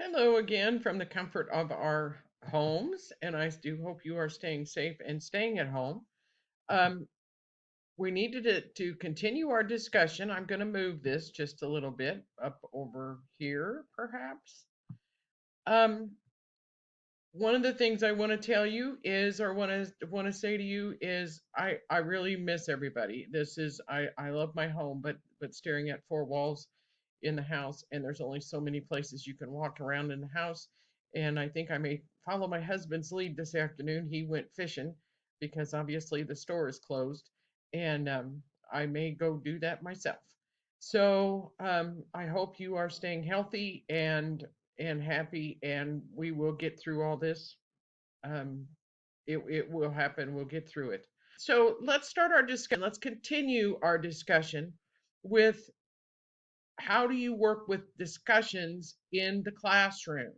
Hello again from the comfort of our homes, and I do hope you are staying safe and staying at home. Um, we needed to continue our discussion. I'm going to move this just a little bit up over here, perhaps. Um, One of the things I want to tell you is, or want to say to you is, I really miss everybody. I love my home, but staring at four walls in the house, and there's only so many places you can walk around in the house. And I think I may follow my husband's lead this afternoon. He went fishing because obviously the store is closed, and I may go do that myself. So I hope you are staying healthy and happy, and we will get through all this. Um, it will happen. We'll get through it. So let's start our discussion. Let's continue our discussion with how do you work with discussions in the classroom?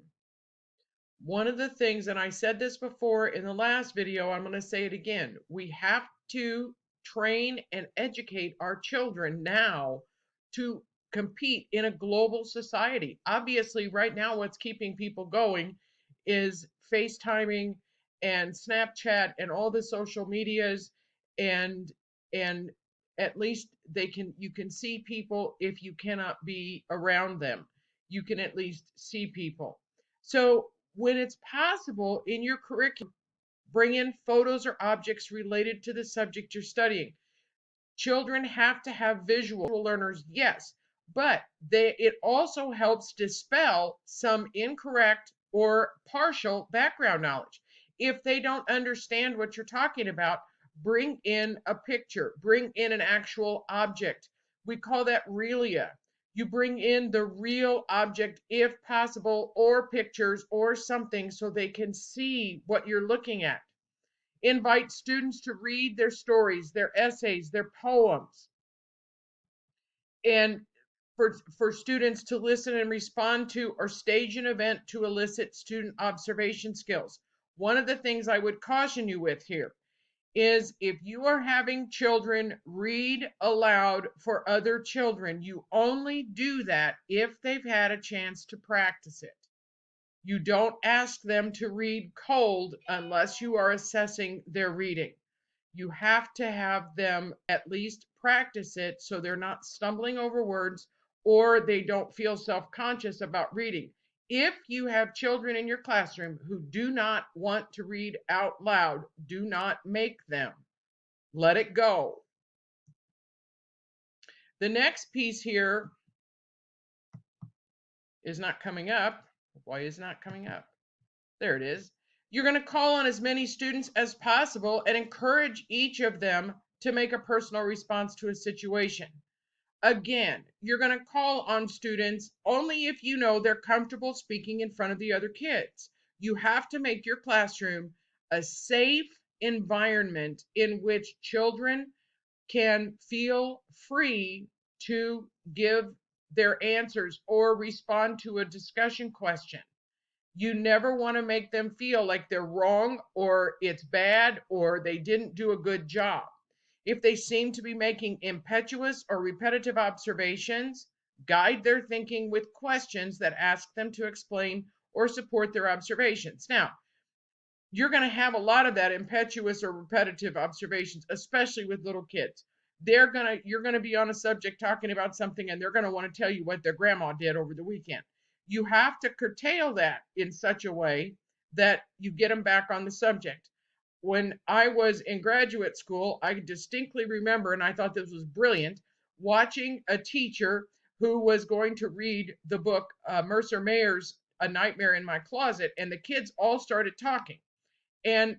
One of the things, and I said this before in the last video, I'm going to say it again. We have to train and educate our children now to compete in a global society. Obviously, right now, what's keeping people going is FaceTiming and Snapchat and all the social medias, and and at least you can see people if you cannot be around them. You can at least see people. So when it's possible in your curriculum, bring in photos or objects related to the subject you're studying. Children have to have visual learners, yes, but it also helps dispel some incorrect or partial background knowledge. If they don't understand what you're talking about, bring in a picture, bring in an actual object. We call that realia. You bring in the real object if possible, or pictures or something so they can see what you're looking at. Invite students to read their stories, their essays, their poems, and for students to listen and respond to or stage an event to elicit student observation skills. One of the things I would caution you with here is if you are having children read aloud for other children, you only do that if they've had a chance to practice it. You don't ask them to read cold unless you are assessing their reading. You have to have them at least practice it so they're not stumbling over words or they don't feel self conscious about reading. If you have children in your classroom who do not want to read out loud, do not make them. Let it go. The next piece here is not coming up. Why is it not coming up? There it is. You're going to call on as many students as possible and encourage each of them to make a personal response to a situation. Again, you're going to call on students only if you know they're comfortable speaking in front of the other kids. You have to make your classroom a safe environment in which children can feel free to give their answers or respond to a discussion question. You never want to make them feel like they're wrong or it's bad or they didn't do a good job. If they seem to be making impetuous or repetitive observations, guide their thinking with questions that ask them to explain or support their observations. Now, you're going to have a lot of that impetuous or repetitive observations, especially with little kids. You're going to be on a subject talking about something and they're going to want to tell you what their grandma did over the weekend. You have to curtail that in such a way that you get them back on the subject. When I was in graduate school, I distinctly remember, and I thought this was brilliant, watching a teacher who was going to read the book Mercer Mayer's A Nightmare in My Closet, and the kids all started talking and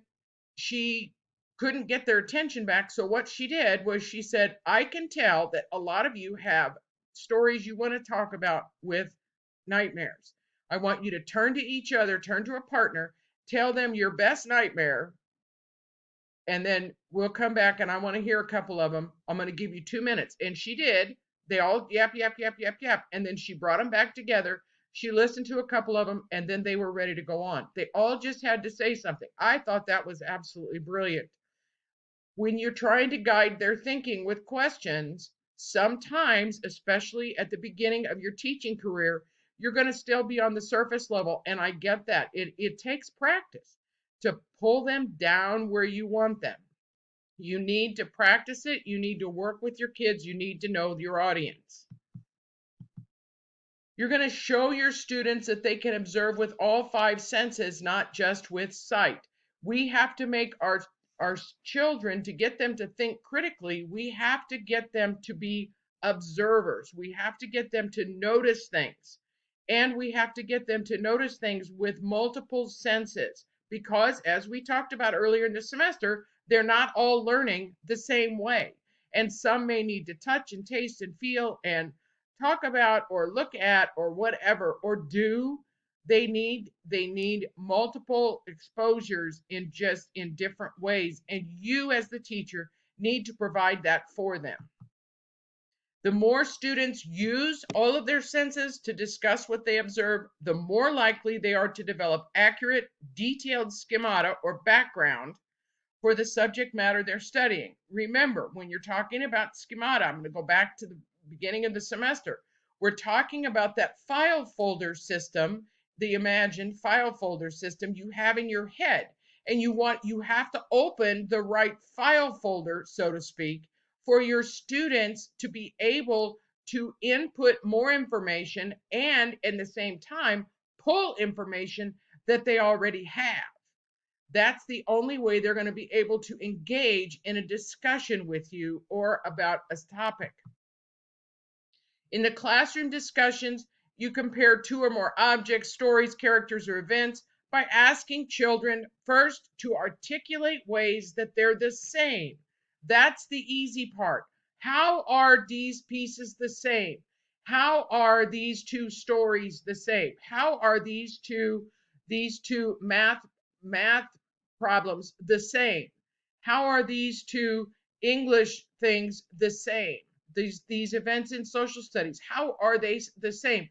she couldn't get their attention back. So what she did was she said, I can tell that a lot of you have stories you want to talk about with nightmares. I want you to turn to each other, turn to a partner, tell them your best nightmare, and then we'll come back and I want to hear a couple of them. I'm going to give you 2 minutes. And she did. They all yap, yap, yap, yap, yap. And then she brought them back together. She listened to a couple of them and then they were ready to go on. They all just had to say something. I thought that was absolutely brilliant. When you're trying to guide their thinking with questions, sometimes, especially at the beginning of your teaching career, you're going to still be on the surface level. And I get that. It takes practice to pull them down where you want them. You need to practice it. You need to work with your kids. You need to know your audience. You're going to show your students that they can observe with all five senses, not just with sight. We have to make our children, to get them to think critically, we have to get them to be observers. We have to get them to notice things. And we have to get them to notice things with multiple senses. Because, as we talked about earlier in the semester, they're not all learning the same way. And some may need to touch and taste and feel and talk about or look at or whatever or do. They need multiple exposures in different ways, and you as the teacher need to provide that for them. The more students use all of their senses to discuss what they observe, the more likely they are to develop accurate, detailed schemata or background for the subject matter they're studying. Remember, when you're talking about schemata, I'm going to go back to the beginning of the semester. We're talking about that file folder system, the imagined file folder system you have in your head. And you have to open the right file folder, so to speak, for your students to be able to input more information and at the same time pull information that they already have. That's the only way they're going to be able to engage in a discussion with you or about a topic. In the classroom discussions, you compare two or more objects, stories, characters, or events by asking children first to articulate ways that they're the same. That's the easy part. How are these pieces the same? How are these two stories the same? How are these two math problems the same? How are these two English things the same? These events in social studies, how are they the same?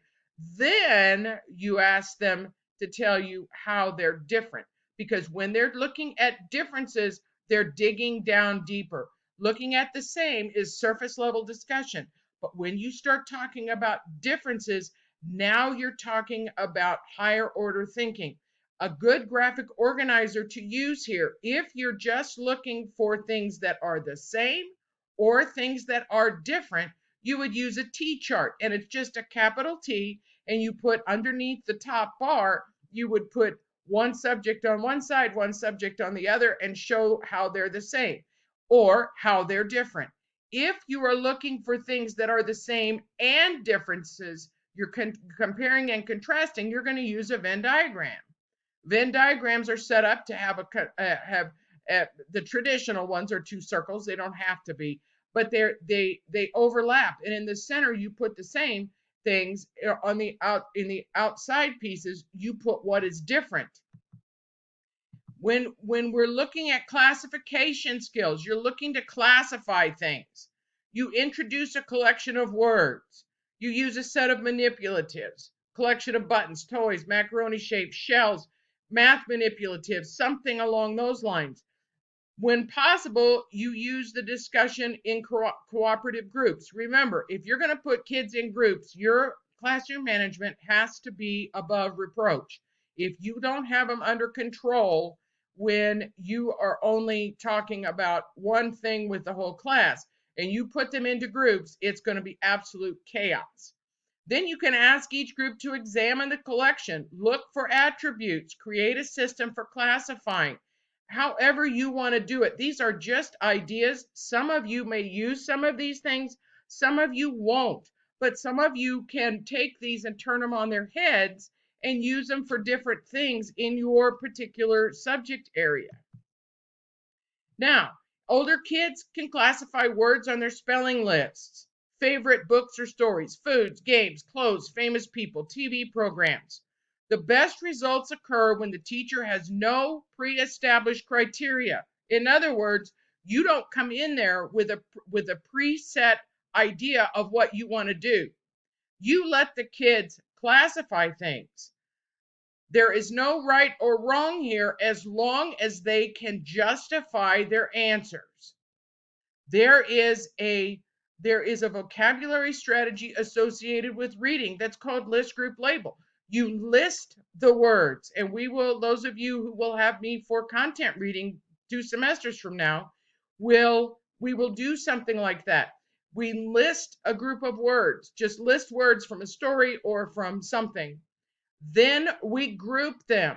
Then you ask them to tell you how they're different, because when they're looking at differences, they're digging down deeper. Looking at the same is surface level discussion, but when you start talking about differences, now you're talking about higher order thinking. A good graphic organizer to use here, if you're just looking for things that are the same or things that are different, you would use a T chart, and it's just a capital T, and you put underneath the top bar, you would put one subject on one side, one subject on the other, and show how they're the same or how they're different. If you are looking for things that are the same and differences, you're comparing and contrasting, you're going to use a Venn diagram. Venn diagrams are set up to have the traditional ones are two circles. They don't have to be, but they overlap. And in the center, you put the same things. On the outside pieces, you put what is different. When we're looking at classification skills, you're looking to classify things. You introduce a collection of words. You use a set of manipulatives, collection of buttons, toys, macaroni shapes, shells, math manipulatives, something along those lines. When possible, you use the discussion in cooperative groups. Remember, if you're going to put kids in groups, your classroom management has to be above reproach. If you don't have them under control when you are only talking about one thing with the whole class and you put them into groups, it's going to be absolute chaos. Then you can ask each group to examine the collection, look for attributes, create a system for classifying. However you want to do it. These are just ideas. Some of you may use some of these things, some of you won't, but some of you can take these and turn them on their heads and use them for different things in your particular subject area. Now, older kids can classify words on their spelling lists, favorite books or stories, foods, games, clothes, famous people, TV programs. The best results occur when the teacher has no pre-established criteria. In other words, you don't come in there with a preset idea of what you want to do. You let the kids classify things. There is no right or wrong here as long as they can justify their answers. There is a there is a vocabulary strategy associated with reading that's called list group label. You list the words, and those of you who will have me for content reading 2 semesters from now, we will do something like that. We list a group of words, just list words from a story or from something. Then we group them.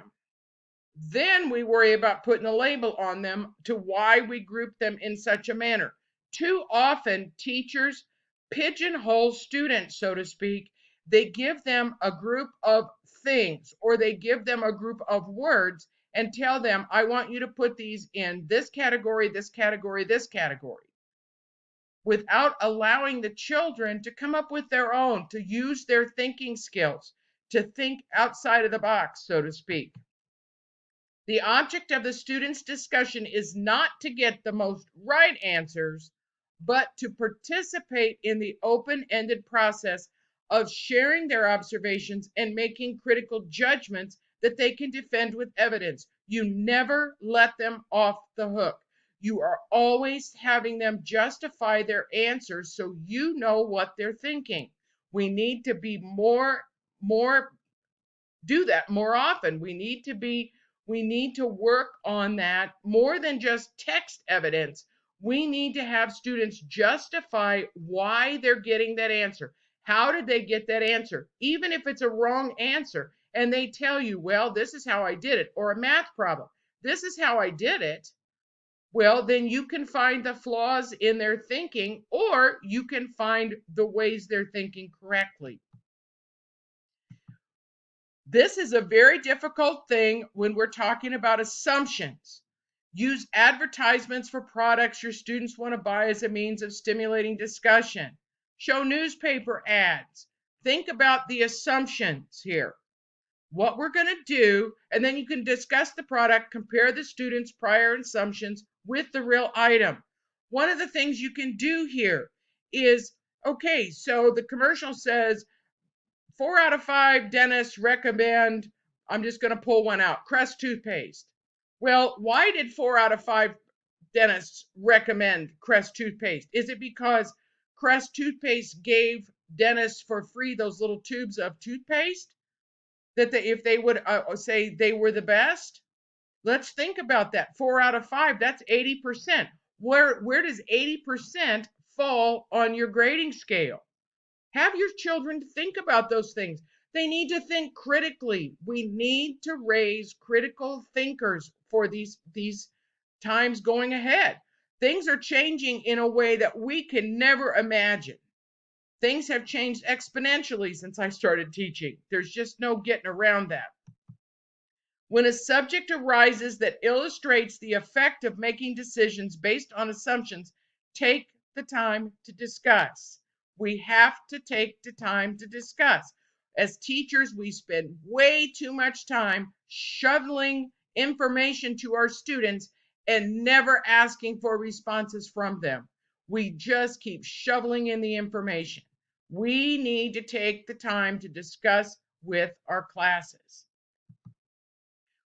Then we worry about putting a label on them to why we group them in such a manner. Too often, teachers pigeonhole students, so to speak. They give them a group of things or they give them a group of words and tell them, I want you to put these in this category, this category, this category, without allowing the children to come up with their own, to use their thinking skills, to think outside of the box, so to speak. The object of the student's discussion is not to get the most right answers, but to participate in the open-ended process of sharing their observations and making critical judgments that they can defend with evidence. You never let them off the hook. You are always having them justify their answers so you know what they're thinking. We need to be do that more often. We need to work on that more than just text evidence. We need to have students justify why they're getting that answer. How did they get that answer? Even if it's a wrong answer and they tell you, well, this is how I did it, or a math problem, this is how I did it. Well, then you can find the flaws in their thinking, or you can find the ways they're thinking correctly. This is a very difficult thing when we're talking about assumptions. Use advertisements for products your students want to buy as a means of stimulating discussion. Show newspaper ads. Think about the assumptions here. What we're going to do, and then you can discuss the product, compare the students' prior assumptions with the real item. One of the things you can do here is, okay, so the commercial says 4 out of 5 dentists recommend, I'm just going to pull one out, Crest toothpaste. Well, why did 4 out of 5 dentists recommend Crest toothpaste? Is it because Crest toothpaste gave dentists for free those little tubes of toothpaste that if they would say they were the best? Let's think about that. 4 out of 5, that's 80%. Where does 80% fall on your grading scale? Have your children think about those things. They need to think critically. We need to raise critical thinkers for these times going ahead. Things are changing in a way that we can never imagine. Things have changed exponentially since I started teaching. There's just no getting around that. When a subject arises that illustrates the effect of making decisions based on assumptions, take the time to discuss. We have to take the time to discuss. As teachers, we spend way too much time shoveling information to our students and never asking for responses from them. We just keep shoveling in the information. We need to take the time to discuss with our classes.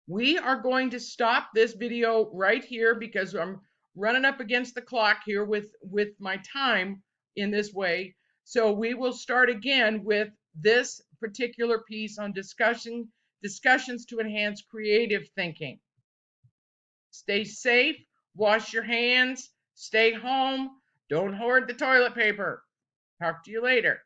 We are going to stop this video right here because I'm running up against the clock here with my time in this way. So we will start again with this particular piece on discussions to enhance creative thinking. Stay safe, wash your hands, stay home, don't hoard the toilet paper. Talk to you later.